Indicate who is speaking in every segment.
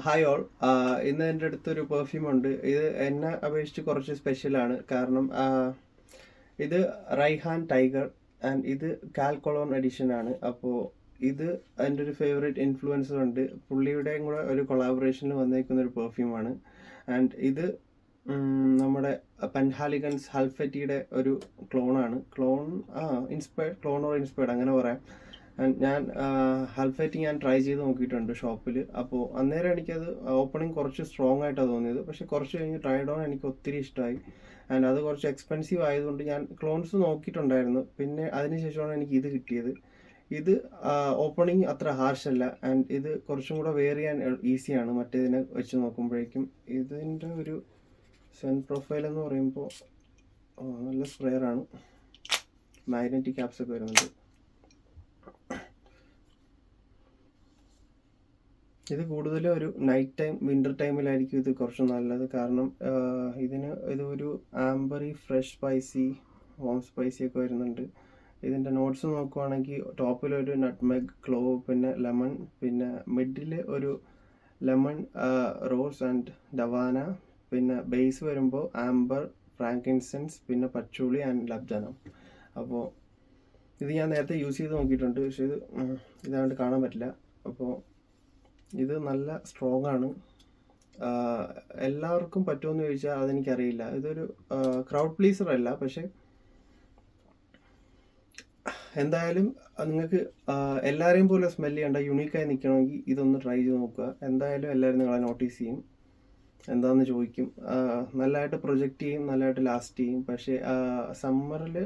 Speaker 1: Hi all. ഇന്ന് എൻ്റെ അടുത്തൊരു പെർഫ്യൂം ഉണ്ട്. ഇത് എന്നെ അപേക്ഷിച്ച് കുറച്ച് സ്പെഷ്യലാണ്. കാരണം ഇത് റൈഹാൻ ടൈഗർ ആൻഡ് ഇത് കാൽക്കൊളോൺ എഡിഷൻ ആണ്. അപ്പോൾ ഇത് എൻ്റെ ഒരു ഫേവറേറ്റ് ഇൻഫ്ലുവൻസർ ഉണ്ട്, പുള്ളിയുടെയും കൂടെ ഒരു കൊളാബറേഷനിൽ വന്നേക്കുന്ന ഒരു പെർഫ്യൂമാണ്. ആൻഡ് ഇത് നമ്മുടെ പെൻഹാലിഗൻസ് ഹൽഫറ്റിയുടെ ഒരു ക്ലോണാണ്. ക്ലോൺ ഓർ ഇൻസ്പയർഡ് അങ്ങനെ പറയാം. ഞാൻ ഹൽഫൈറ്റ് ഞാൻ ട്രൈ ചെയ്ത് നോക്കിയിട്ടുണ്ട് ഷോപ്പിൽ. അപ്പോൾ അന്നേരം എനിക്കത് ഓപ്പണിങ് കുറച്ച് സ്ട്രോങ് ആയിട്ടാണ് തോന്നിയത്. പക്ഷെ കുറച്ച് കഴിഞ്ഞ് ട്രൈഡ് ഓൺ എനിക്ക് ഒത്തിരി ഇഷ്ടമായി. ആൻഡ് അത് കുറച്ച് എക്സ്പെൻസീവ് ആയതുകൊണ്ട് ഞാൻ ക്ലോൺസ് നോക്കിയിട്ടുണ്ടായിരുന്നു. പിന്നെ അതിനുശേഷമാണ് എനിക്ക് ഇത് കിട്ടിയത്. ഇത് ഓപ്പണിങ് അത്ര ഹാർഷ് അല്ല. ആൻഡ് ഇത് കുറച്ചും കൂടെ വെയർ ചെയ്യാൻ ഈസിയാണ് മറ്റേതിനെ വെച്ച് നോക്കുമ്പോഴേക്കും. ഇതിൻ്റെ ഒരു സെൻ പ്രൊഫൈൽ എന്ന് പറയുമ്പോൾ നല്ല സ്പ്രെയറാണ്. മാഗ്നറ്റിക് ക്യാപ്സ് ഒക്കെ വരുന്നുണ്ട്. ഇത് കൂടുതലും ഒരു നൈറ്റ് ടൈം, വിൻ്റർ ടൈമിലായിരിക്കും ഇത് കുറച്ച് നല്ലത്. കാരണം ഇതൊരു ആംബറി, ഫ്രഷ് സ്പൈസി, ഹോം സ്പൈസി ഒക്കെ വരുന്നുണ്ട്. ഇതിൻ്റെ നോട്ട്സ് നോക്കുവാണെങ്കിൽ ടോപ്പിലൊരു നട്ട്മെഗ്, ക്ലോവ്, പിന്നെ ലെമൺ, പിന്നെ മിഡിൽ ഒരു ലെമൺ, റോസ് ആൻഡ് ഡവാന, പിന്നെ ബേസ് വരുമ്പോൾ ആംബർ, ഫ്രാങ്കിൻസെൻസ്, പിന്നെ പച്ചോളി ആൻഡ് ലബ്ജനം. അപ്പോൾ ഇത് ഞാൻ നേരത്തെ യൂസ് ചെയ്ത് നോക്കിയിട്ടുണ്ട്, പക്ഷേ ഇതാണ്ട് കാണാൻ പറ്റില്ല. അപ്പോൾ ഇത് നല്ല സ്ട്രോങ് ആണ്. എല്ലാവർക്കും പറ്റുമെന്ന് ചോദിച്ചാൽ അതെനിക്കറിയില്ല. ഇതൊരു ക്രൗഡ് പ്ലീസർ അല്ല, പക്ഷെ എന്തായാലും നിങ്ങൾക്ക് എല്ലാവരെയും പോലെ സ്മെല്ല് ചെയ്യേണ്ട, യുണീക്കായി നിൽക്കണമെങ്കിൽ ഇതൊന്ന് ട്രൈ ചെയ്ത് നോക്കുക. എന്തായാലും എല്ലാവരും നിങ്ങളെ നോട്ടീസ് ചെയ്യും, എന്താണെന്ന് ചോദിക്കും. നല്ലതായിട്ട് പ്രൊജക്റ്റ് ചെയ്യും, നല്ലതായിട്ട് ലാസ്റ്റ് ചെയ്യും. പക്ഷേ സമ്മറിൽ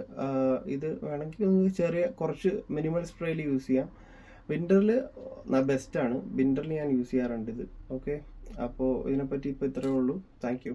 Speaker 1: ഇത് വേണമെങ്കിൽ നിങ്ങൾക്ക് കുറച്ച് മിനിമൽ സ്പ്രേയിൽ യൂസ് ചെയ്യാം. വിൻ്ററിൽ ബെസ്റ്റാണ്. വിൻ്ററിൽ ഞാൻ യൂസ് ചെയ്യാറുണ്ട് ഇത്. ഓക്കെ, അപ്പോൾ ഇതിനെപ്പറ്റി ഇപ്പോൾ ഇത്രയേ ഉള്ളൂ. Thank you.